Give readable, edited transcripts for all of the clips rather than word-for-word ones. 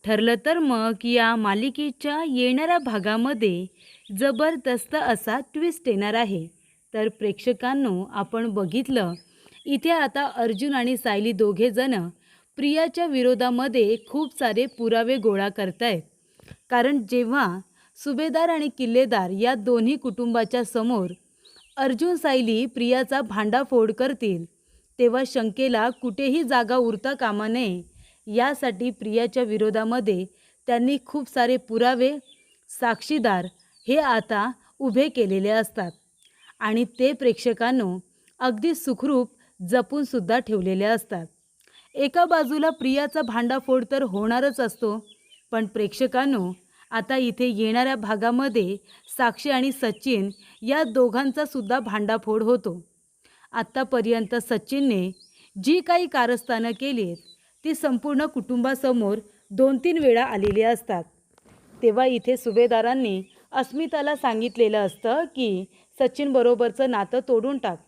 ठरलं तर मग या मालिकेच्या येणाऱ्या भागामध्ये जबरदस्त असा ट्विस्ट येणार आहे. तर प्रेक्षकांनो, आपण बघितलं इथे आता अर्जुन आणि सायली दोघे जण प्रियाच्या विरोधामध्ये खूप सारे पुरावे गोळा करतायत. कारण जेव्हा सुभेदार आणि किल्लेदार या दोन्ही कुटुंबाच्या समोर अर्जुन सायली प्रियाचा भांडाफोड करतील, तेव्हा शंकेला कुठेही जागा उरता कामा नये यासाठी प्रियाच्या विरोधामध्ये त्यांनी खूप सारे पुरावे, साक्षीदार हे आता उभे केलेले असतात आणि ते प्रेक्षकांनो अगदी सुखरूप जपूनसुद्धा ठेवलेले असतात. एका बाजूला प्रियाचा भांडाफोड तर होणारच असतो, पण प्रेक्षकांनो आता इथे येणाऱ्या भागामध्ये साक्षी आणि सचिन या दोघांचा सुद्धा भांडाफोड होतो. आत्तापर्यंत सचिनने जी काही कारस्थानं केली आहेत ती संपूर्ण कुटुंबासमोर 2-3 वेळा आलेली असतात. तेव्हा इथे सुभेदारांनी अस्मिताला सांगितलेलं असतं की सचिनबरोबरचं नातं तोडून टाक,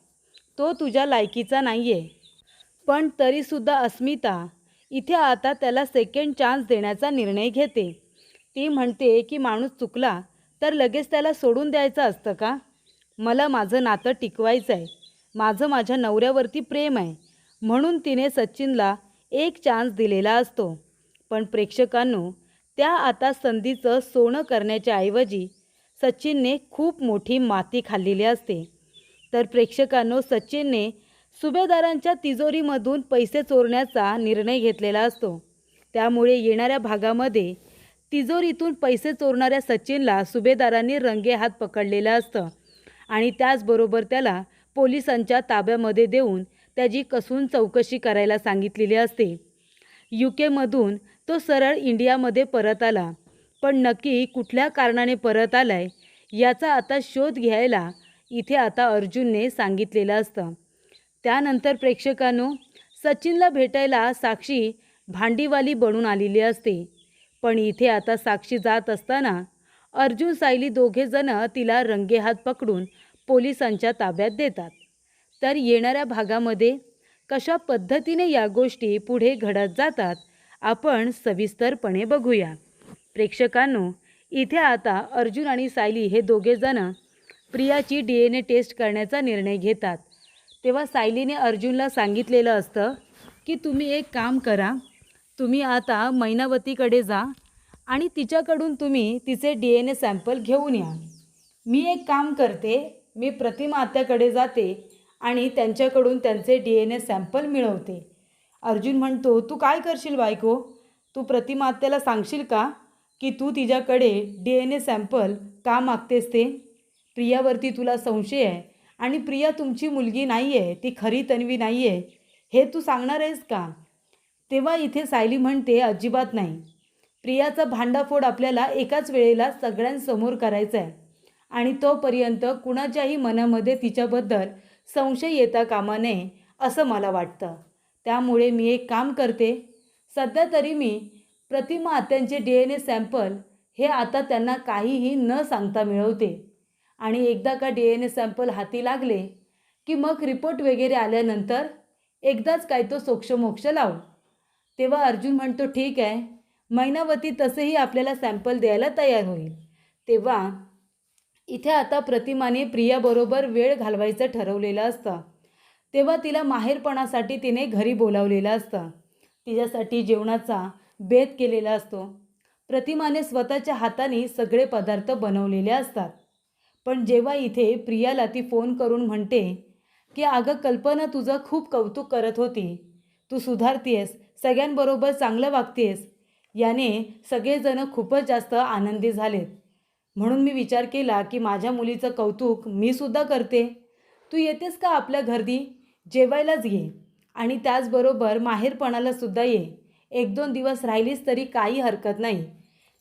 तो तुझ्या लायकीचा नाही आहे. पण तरीसुद्धा अस्मिता इथे आता त्याला सेकंड चान्स देण्याचा निर्णय घेते. ती म्हणते की माणूस चुकला तर लगेच त्याला सोडून द्यायचं असतं का? मला माझं नातं टिकवायचं आहे, माझं माझ्या नवऱ्यावरती प्रेम आहे, म्हणून तिने सचिनला एक चान्स दिलेला असतो. पण प्रेक्षकांनो, त्या आता संधीचं सोनं करण्याच्या ऐवजी सचिनने खूप मोठी माती खाल्लेली असते. तर प्रेक्षकांनो, सचिनने सुभेदारांच्या तिजोरीमधून पैसे चोरण्याचा निर्णय घेतलेला असतो. त्यामुळे येणाऱ्या भागामध्ये तिजोरीतून पैसे चोरणाऱ्या सचिनला सुभेदारांनी रंगेहात पकडलेलं असतं आणि त्याचबरोबर त्याला पोलिसांच्या ताब्यामध्ये देऊन त्याची कसून चौकशी करायला सांगितलेली असते. UKमधून तो सरळ इंडियामध्ये परत आला, पण नक्की कुठल्या कारणाने परत आलाय याचा आता शोध घ्यायला इथे आता अर्जुनने सांगितलेलं असतं. त्यानंतर प्रेक्षकांनो, सचिनला भेटायला साक्षी भांडीवाली बनून आलेली असते. पण इथे आता साक्षी जात असताना अर्जुन सायली दोघेजण तिला रंगेहात पकडून पोलिसांच्या ताब्यात देतात. तर येणाऱ्या भागामध्ये कशा पद्धतीने या गोष्टी पुढे घडत जातात आपण सविस्तरपणे बघूया. प्रेक्षकांनो, इथे आता अर्जुन आणि सायली हे दोघेजण प्रियाची DNA टेस्ट करण्याचा निर्णय घेतात. तेव्हा सायलीने अर्जुनला सांगितलेलं असतं की तुम्ही एक काम करा, तुम्ही आता मैनावतीकडे जा आणि तिच्याकडून तुम्ही तिचे DNA सॅम्पल घेऊन या. मी एक काम करते, मी प्रतिमा आत्याकडे जाते आणि त्यांच्याकडून त्यांचे DNA सॅम्पल मिळवते. अर्जुन म्हणतो, तू काय करशील बायको? तू प्रतिमा आत्याला सांगशील का की तू तिच्याकडे DNA सॅम्पल का मागतेस ते? प्रियावरती तुला संशय आहे आणि प्रिया तुमची मुलगी नाही आहे, ती खरी तन्वी नाही आहे, हे तू सांगणार आहेस का? तेव्हा इथे सायली म्हणते, अजिबात नाही. प्रियाचा भांडाफोड आपल्याला एकाच वेळेला सगळ्यांसमोर करायचा आहे आणि तोपर्यंत कुणाच्याही मनामध्ये तिच्याबद्दल संशय येता कामा नये असं मला वाटतं. त्यामुळे मी एक काम करते, सध्या तरी मी प्रतिमा आत्यांचे DNA सॅम्पल हे आता त्यांना काहीही न सांगता मिळवते आणि एकदा का DNA सॅम्पल हाती लागले की मग रिपोर्ट वगैरे आल्यानंतर एकदाच काय तो सोक्षमोक्ष लावू. तेव्हा अर्जुन म्हणतो, ठीक आहे, मैनावती तसेही आपल्याला सॅम्पल द्यायला तयार होईल. तेव्हा इथे आता प्रतिमाने प्रियाबरोबर वेळ घालवायचं ठरवलेलं असतं. तेव्हा तिला माहेरपणासाठी तिने घरी बोलावलेलं असतं. तिच्यासाठी जेवणाचा बेत केलेला असतो. प्रतिमाने स्वतःच्या हाताने सगळे पदार्थ बनवलेले असतात. पण जेव्हा इथे प्रियाला ती फोन करून म्हणते की अगं कल्पना तुझं खूप कौतुक करत होती, तू सुधारतीयस, सगळ्यांबरोबर चांगलं वागतेस, याने सगळेजण खूपच जास्त आनंदी झालेत. म्हणून मी विचार केला की माझ्या मुलीचं कौतुक मी सुद्धा करते. तू येतेस का आपल्या घरी? जेवायलाच ये आणि त्याचबरोबर माहेरपणाला सुद्धा ये. 1-2 दिवस राहिलीस तरी काही हरकत नाही.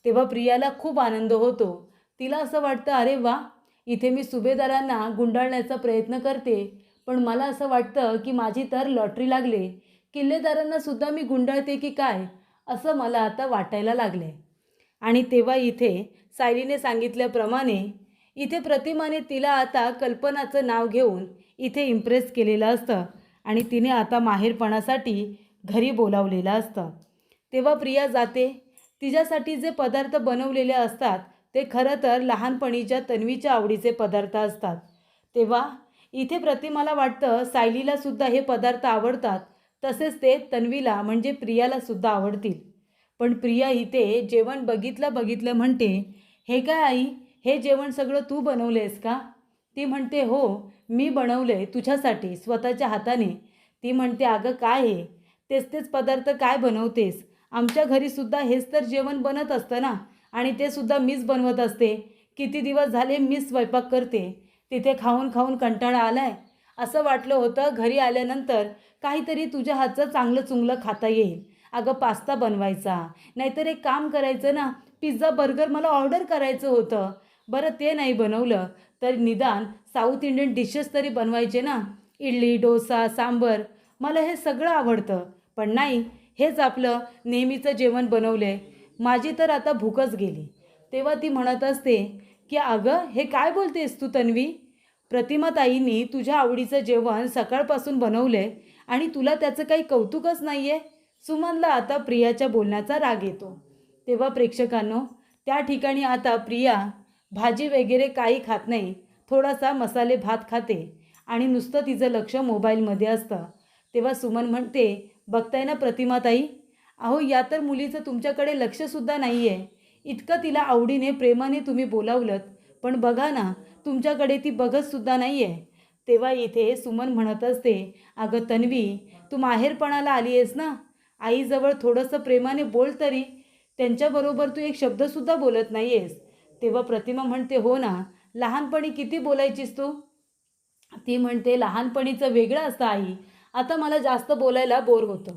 तेव्हा प्रियाला खूप आनंद होतो. तिला असं वाटतं, अरे वा, इथे मी सुभेदारांना गुंडाळण्याचा प्रयत्न करते, पण मला असं वाटतं की माझी तर लॉटरी लागले. किल्लेदारांना सुद्धा मी गुंडाळते की काय, असं मला आता वाटायला लागले. आणि तेव्हा इथे सायलीने सांगितल्याप्रमाणे इथे प्रतिमाने तिला आता कल्पनाचं नाव घेऊन इथे इम्प्रेस केलेलं असतं आणि तिने आता माहेरपणासाठी घरी बोलावलेलं असतं. तेव्हा प्रिया जाते. तिच्यासाठी जे पदार्थ बनवलेले असतात ते खरं तर लहानपणीच्या तन्वीच्या आवडीचे पदार्थ असतात. तेव्हा इथे प्रतिमाला वाटतं सायलीलासुद्धा हे पदार्थ आवडतात, तसेच ते तन्वीला म्हणजे प्रियालासुद्धा आवडतील. पण प्रिया इथे जेवण बघितलं म्हणते, "हे काय आई, हे जेवण सगळं तू बनवलेस का?" ती म्हणते, "हो, मी बनवले तुझ्यासाठी स्वतःच्या हाताने." ती म्हणते, "अगं काय हे? तेच तेच पदार्थ काय बनवतेस? आमच्या घरीसुद्धा हेच तर जेवण बनत असतं ना, आणि ते सुद्धा मीच बनवत असते. किती दिवस झाले मीच स्वयंपाक करते. तिथे खाऊन खाऊन कंटाळा आलाय. असं वाटलं होतं घरी आल्यानंतर काहीतरी तुझ्या हातचं चांगलं चुंगलं खाता येईल. अगं पास्ता बनवायचा, नाहीतर एक काम करायचं ना, पिझ्झा बर्गर मला ऑर्डर करायचं होतं. बरं ते नाही बनवलं तर निदान साऊथ इंडियन डिशेस तरी बनवायचे ना. इडली, डोसा, सांबर मला हे सगळं आवडतं. पण नाही, हेच आपलं नेहमीचं जेवण बनवलंय. माझी तर आता भूकच गेली." तेव्हा ती म्हणत असते की "अगं हे काय बोलतेस तू तन्वी? प्रतिमाताईंनी तुझ्या आवडीचं जेवण सकाळपासून बनवलंय आणि तुला त्याचं काही कौतुकच नाही आहे." सुमनला आता प्रियाच्या बोलण्याचा राग येतो. तेव्हा प्रेक्षकांनो, त्या ठिकाणी आता प्रिया भाजी वगैरे काही खात नाही. थोडासा मसाले भात खाते आणि नुसतं तिचं लक्ष मोबाईलमध्ये असतं. तेव्हा सुमन म्हणते, "बघताय ना प्रतिमाताई, अहो या तर मुलीचं तुमच्याकडे लक्षसुद्धा नाही आहे. इतकं तिला आवडीने प्रेमाने तुम्ही बोलावलंत, पण बघा ना तुमच्याकडे ती बघतसुद्धा नाही आहे." तेव्हा इथे सुमन म्हणत असते, "अगं तन्वी, तू माहेरपणाला आली आहेस ना, आईजवळ थोडंसं प्रेमाने बोल तरी. त्यांच्याबरोबर तू एक शब्दसुद्धा बोलत नाही आहेस." तेव्हा प्रतिमा म्हणते, "हो ना, लहानपणी किती बोलायचीस तू." ती म्हणते, "लहानपणीचं वेगळं असतं आई, आता मला जास्त बोलायला बोर होतं."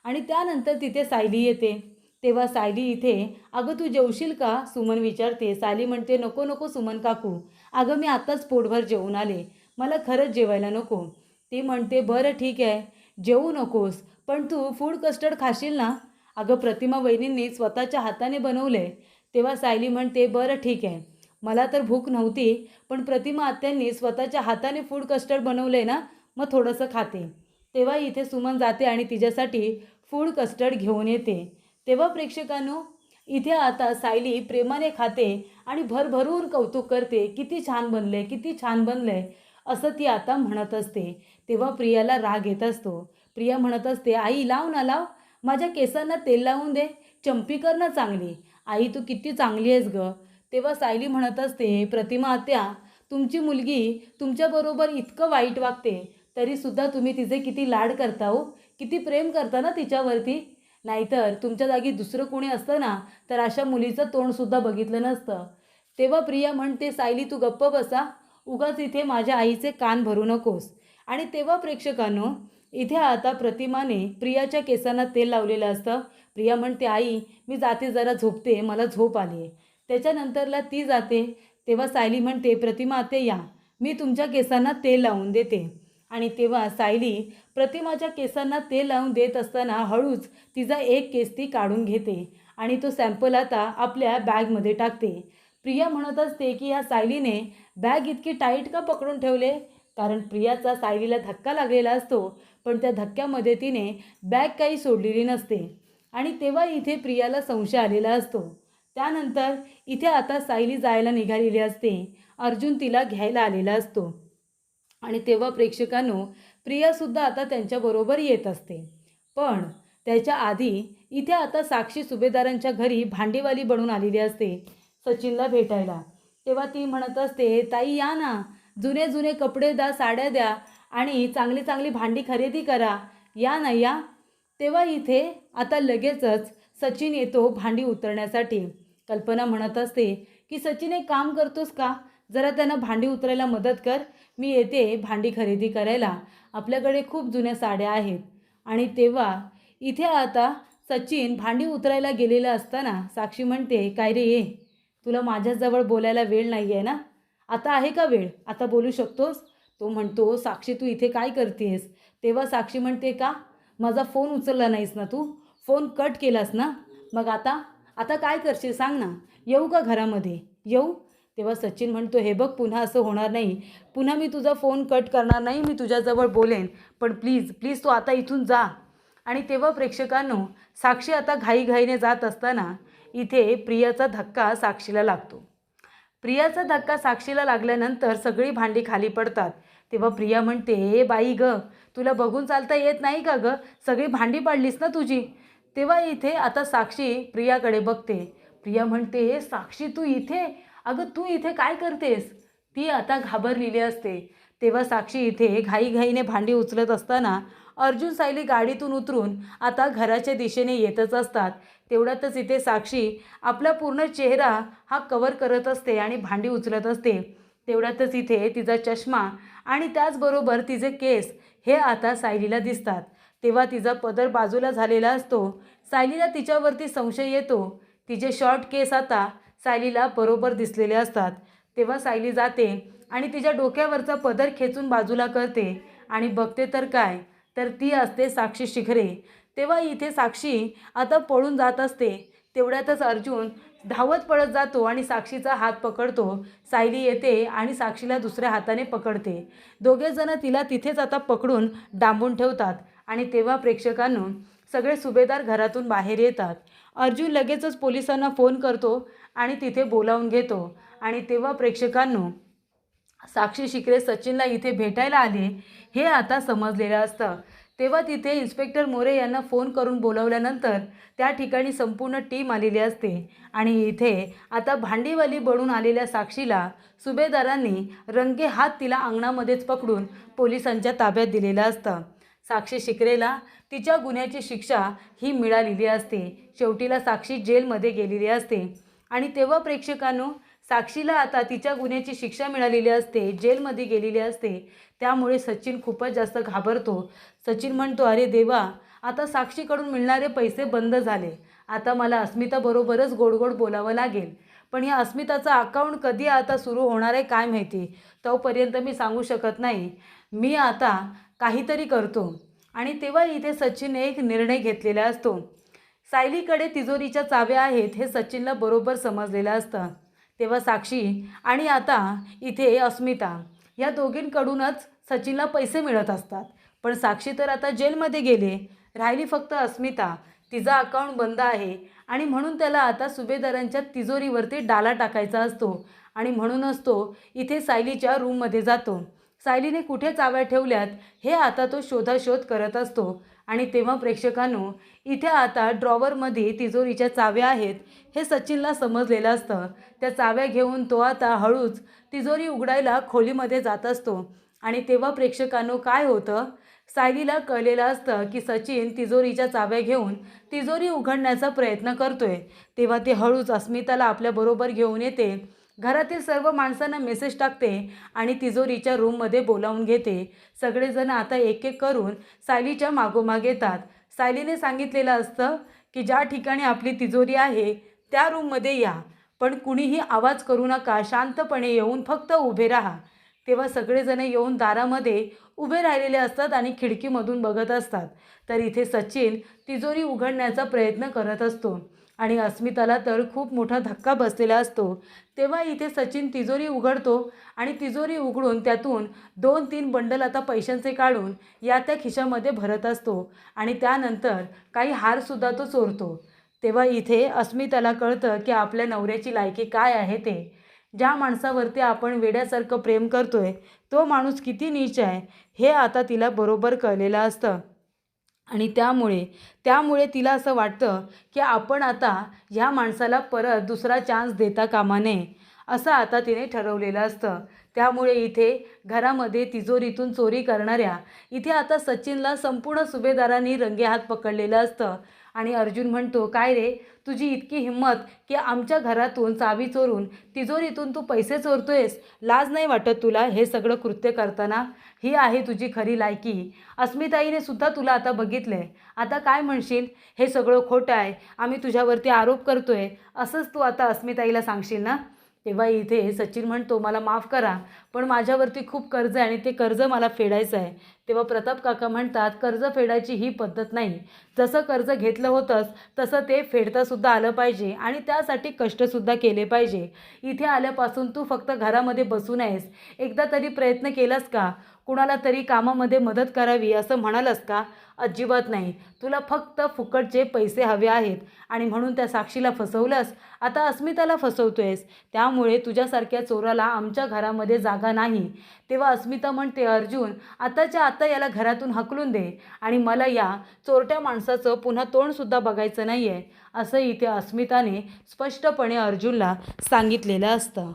आणि त्यानंतर तिथे सायली येते. तेव्हा सायली इथे, "अगं तू जेवशील का?" सुमन विचारते. सायली म्हणते, "नको नको सुमन काकू, अगं मी आत्ताच पोटभर जेवून आले, मला खरंच जेवायला नको." ती म्हणते, "बरं ठीक आहे, जेवू नकोस, पण तू फूड कस्टर्ड खाशील ना? अगं प्रतिमा वहिनींनी स्वतःच्या हाताने बनवले." तेव्हा सायली म्हणते, "बरं ठीक आहे, मला तर भूक नव्हती, पण प्रतिमा आत्यांनी स्वतःच्या हाताने फूड कस्टर्ड बनवले ना, मग थोडंसं खाते." तेव्हा इथे सुमन जाते आणि तिच्यासाठी फूड कस्टर्ड घेऊन येते. तेव्हा प्रेक्षकांनो, इथे आता सायली प्रेमाने खाते आणि भरभरून कौतुक करते, "किती छान बनले, किती छान बनलंय," असं ती आता म्हणत असते. तेव्हा प्रियाला राग येत असतो. प्रिया म्हणत असते, "आई लाव ना लाव, माझ्या केसांना तेल लावून दे, चंपी कर ना चांगली. आई तू किती चांगली आहेस गं." तेव्हा सायली म्हणत असते, "प्रतिमा आत्या, तुमची मुलगी तुमच्याबरोबर इतकं वाईट वागते, तरीसुद्धा तुम्ही तिचे किती लाड करता हो, किती प्रेम करता ना तिच्यावरती. नाहीतर तुमच्या जागी दुसरं कोणी असतं ना, तर अशा मुलीचं तोंडसुद्धा बघितलं नसतं." तेव्हा प्रिया म्हणते, "सायली तू गप्प बसा, उगाच इथे माझ्या आईचे कान भरू नकोस." आणि तेव्हा प्रेक्षकांनो, इथे आता प्रतिमाने प्रियाच्या केसांना तेल लावलेलं असतं. प्रिया म्हणते, "आई मी जाते, जरा झोपते, मला झोप आली आहे." त्याच्यानंतरला ती जाते. तेव्हा सायली म्हणते, "प्रतिमा आते या, मी तुमच्या केसांना तेल लावून देते." आणि तेव्हा सायली प्रतिमाच्या केसांना तेल लावून देत असताना हळूच तिचा एक केस ती काढून घेते आणि तो सॅम्पल आता आपल्या बॅगमध्ये टाकते. प्रिया म्हणत असते की ह्या सायलीने बॅग इतकी टाईट का पकडून ठेवले, कारण प्रियाचा सायलीला धक्का लागलेला असतो, पण त्या धक्क्यामध्ये तिने बॅग काही सोडलेली नसते. आणि तेव्हा इथे प्रियाला संशय आलेला असतो. त्यानंतर इथे आता सायली जायला निघालेली असते. अर्जुन तिला घ्यायला आलेला असतो. आणि तेव्हा प्रेक्षकांनो, प्रियासुद्धा आता त्यांच्याबरोबर येत असते. पण त्याच्या आधी इथे आता साक्षी सुभेदारांच्या घरी भांडीवाली बनून आलेली असते सचिनला भेटायला. तेव्हा ती म्हणत असते, "ताई या ना, जुने जुने कपडे द्या, साड्या द्या आणि चांगली चांगली भांडी खरेदी करा, या ना या." तेव्हा इथे आता लगेचच सचिन येतो भांडी उतरण्यासाठी. कल्पना म्हणत असते की "सचिन एक काम करतोस का, जरा त्यांना भांडी उतरायला मदत कर, मी येते भांडी खरेदी करायला, आपल्याकडे खूप जुन्या साड्या आहेत." आणि तेव्हा इथे आता सचिन भांडी उतरायला गेलेलं असताना साक्षी म्हणते, "काय रे ये, तुला माझ्याजवळ बोलायला वेळ नाही आहे ना? आता आहे का वेळ, आता बोलू शकतोस?" तो म्हणतो, "साक्षी तू इथे काय करतेस?" तेव्हा साक्षी म्हणते, "का, माझा फोन उचलला नाहीस ना तू, फोन कट केलास ना, मग आता आता काय करशील सांग ना, येऊ का घरामध्ये, येऊ?" तेव्हा सचिन म्हणतो, "हे बघ पुन्हा असं होणार नाही, पुन्हा मी तुझा फोन कट करणार नाही, मी तुझ्याजवळ बोलेन, पण प्लीज प्लीज तू आता इथून जा." आणि तेव्हा प्रेक्षकांनो, साक्षी आता घाईघाईने जात असताना इथे प्रियाचा धक्का साक्षीला लागतो. प्रियाचा धक्का साक्षीला लागल्यानंतर सगळी भांडी खाली पडतात. तेव्हा प्रिया म्हणते, ए बाई ग, तुला बघून चालता येत नाही का ग? सगळी भांडी पाडलीस ना तुझी. तेव्हा इथे आता साक्षी प्रियाकडे बघते. प्रिया म्हणते, साक्षी तू इथे? अगं तू इथे काय करतेस? ती आता घाबरलेली असते. तेव्हा साक्षी इथे घाईघाईने भांडी उचलत असताना अर्जुन सायली गाडीतून उतरून आता घराच्या दिशेने येतच असतात. तेवढ्यातच इथे साक्षी आपला पूर्ण चेहरा हा कवर करत असते आणि भांडी उचलत असते. तेवढ्यातच इथे तिचा चष्मा आणि त्याचबरोबर तिचे केस हे आता सायलीला दिसतात. तेव्हा तिचा पदर बाजूला झालेला असतो. सायलीला तिच्यावरती संशय येतो. तिचे शॉर्ट केस आता सायलीला बरोबर दिसलेले असतात. तेव्हा सायली जाते आणि तिच्या डोक्यावरचा पदर खेचून बाजूला करते आणि बघते तर काय, तर ती असते साक्षी शिखरे. तेव्हा इथे साक्षी आता पळून जात असते. तेवढ्यातच अर्जुन धावत पळत जातो आणि साक्षीचा हात पकडतो. सायली येते आणि साक्षीला दुसऱ्या हाताने पकडते. दोघेजण तिला तिथेच आता पकडून डांबून ठेवतात. आणि तेव्हा प्रेक्षकांनो, सगळे सुभेदार घरातून बाहेर येतात. अर्जुन लगेचच पोलिसांना फोन करतो आणि तिथे बोलावून घेतो. आणि तेव्हा प्रेक्षकांनो, साक्षी शिखरे सचिनला इथे भेटायला आले हे आता समजलेलं असतं. तेव्हा तिथे इन्स्पेक्टर मोरे यांना फोन करून बोलावल्यानंतर त्या ठिकाणी संपूर्ण टीम आलेली असते. आणि इथे आता भांडीवाली बनून आलेल्या साक्षीला सुभेदारांनी रंगेहात तिला अंगणामध्येच पकडून पोलिसांच्या ताब्यात दिलेलं असतं. साक्षी शिखरेला तिच्या गुन्ह्याची शिक्षा ही मिळालेली असते. शेवटीला साक्षी जेलमध्ये गेलेली असते. आणि तेव्हा प्रेक्षकांनो, साक्षीला आता तिच्या गुन्ह्याची शिक्षा मिळालेली असते, जेलमध्ये गेलेली असते. त्यामुळे सचिन खूपच जास्त घाबरतो. सचिन म्हणतो, अरे देवा, आता साक्षीकडून मिळणारे पैसे बंद झाले. आता मला अस्मिताबरोबरच गोड गोड बोलावं लागेल. पण या अस्मिताचं अकाउंट कधी आता सुरू होणार आहे काय माहिती. तोपर्यंत मी सांगू शकत नाही. मी आता काहीतरी करतो. आणि तेव्हा इथे सचिनने एक निर्णय घेतलेला असतो. सायलीकडे तिजोरीच्या चाव्या आहेत हे सचिनला बरोबर समजलेलं असतं. तेव्हा साक्षी आणि आता इथे अस्मिता या दोघींकडूनच सचिनला पैसे मिळत असतात. पण साक्षी तर आता जेलमध्ये गेले. राहिली फक्त अस्मिता. तिचा अकाउंट बंद आहे आणि म्हणून त्याला आता सुभेदारांच्या तिजोरीवरती डाला टाकायचा असतो. आणि म्हणूनच तो इथे सायलीच्या रूममध्ये जातो. सायलीने कुठे चाव्या ठेवल्यात हे आता तो शोधाशोध करत असतो. आणि तेव्हा प्रेक्षकांनो, इथे आता ड्रॉवरमध्ये तिजोरीच्या चाव्या आहेत हे सचिनला समजलेलं असतं. त्या चाव्या घेऊन तो आता हळूच तिजोरी उघडायला खोलीमध्ये जात असतो. आणि तेव्हा प्रेक्षकांनो, काय होतं, सायलीला कळलेलं असतं की सचिन तिजोरीच्या चाव्या घेऊन तिजोरी उघडण्याचा प्रयत्न करतोय. तेव्हा ते हळूच अस्मिताला आपल्याबरोबर घेऊन येते. घरातील सर्व माणसांना मेसेज टाकते आणि तिजोरीच्या रूममध्ये बोलावून घेते. सगळेजण आता एक एक करून सायलीच्या मागोमाग येतात. सायलीने सांगितलेलं असतं की ज्या ठिकाणी आपली तिजोरी आहे त्या रूममध्ये या, पण कुणीही आवाज करू नका, शांतपणे येऊन फक्त उभे राहा. तेव्हा सगळेजण येऊन दारामध्ये उभे राहिलेले असतात आणि खिडकीमधून बघत असतात. तर इथे सचिन तिजोरी उघडण्याचा प्रयत्न करत असतो आणि अस्मिताला तर खूप मोठा धक्का बसलेला असतो. तेव्हा इथे सचिन तिजोरी उघडतो आणि तिजोरी उघडून त्यातून 2-3 बंडल आता पैशांचे काढून या त्या खिशामध्ये भरत असतो आणि त्यानंतर काही हारसुद्धा तो चोरतो. तेव्हा इथे अस्मिताला कळतं की आपल्या नवऱ्याची लायकी काय आहे ते. ज्या माणसावरती आपण वेड्यासारखं प्रेम करतोय तो माणूस किती नीच आहे हे आता तिला बरोबर कळलेलं असतं. आणि त्यामुळे तिला असं वाटतं की आपण आता ह्या माणसाला परत दुसरा चान्स देता कामा नये, असं आता तिने ठरवलेलं असतं. त्यामुळे इथे घरामध्ये तिजोरीतून चोरी करणाऱ्या इथे आता सचिनला संपूर्ण सुभेदारांनी रंगेहात पकडलेलं असतं. आणि अर्जुन म्हणतो, काय रे, तुझी इतकी हिंमत की आमच्या घरातून चावी चोरून तिजोरीतून तू पैसे चोरतोयस? लाज नाही वाटत तुला हे सगळं कृत्य करताना? ही आहे तुझी खरी लायकी. अस्मिताईने सुद्धा तुला आता बघितलंय. आता काय म्हणशील? हे सगळं खोटं आहे, आम्ही तुझ्यावरती आरोप करतोय, असंच तू आता अस्मिताईला सांगशील ना? तेव्हा इथे सचिन म्हणतो, मला माफ करा, पण माझ्यावरती खूप कर्ज आहे आणि ते कर्ज मला फेडायचं आहे. तेव्हा प्रताप काका म्हणतात, कर्ज फेडायची ही पद्धत नाही. जसं कर्ज घेतलं होतंस तसं ते फेडतासुद्धा आलं पाहिजे आणि त्यासाठी कष्टसुद्धा केले पाहिजे. इथे आल्यापासून तू फक्त घरामध्ये बसून आहेस. एकदा तरी प्रयत्न केलास का? कुणाला तरी कामामध्ये मदत करावी असं म्हणालस का? अजिबात नाही. तुला फक्त फुकटचे पैसे हवे आहेत आणि म्हणून त्या साक्षीला फसवलंस. आता अस्मिताला फसवतोयस. त्यामुळे तुझ्यासारख्या चोराला आमच्या घरामध्ये जागा नाही. तेव्हा अस्मिता म्हणते, अर्जुन आताच्या आता याला घरातून हाकलून दे आणि मला या चोरट्या माणसाचं पुन्हा तोंडसुद्धा बघायचं नाही आहे, असं इथे अस्मिताने स्पष्टपणे अर्जुनला सांगितलेलं असतं.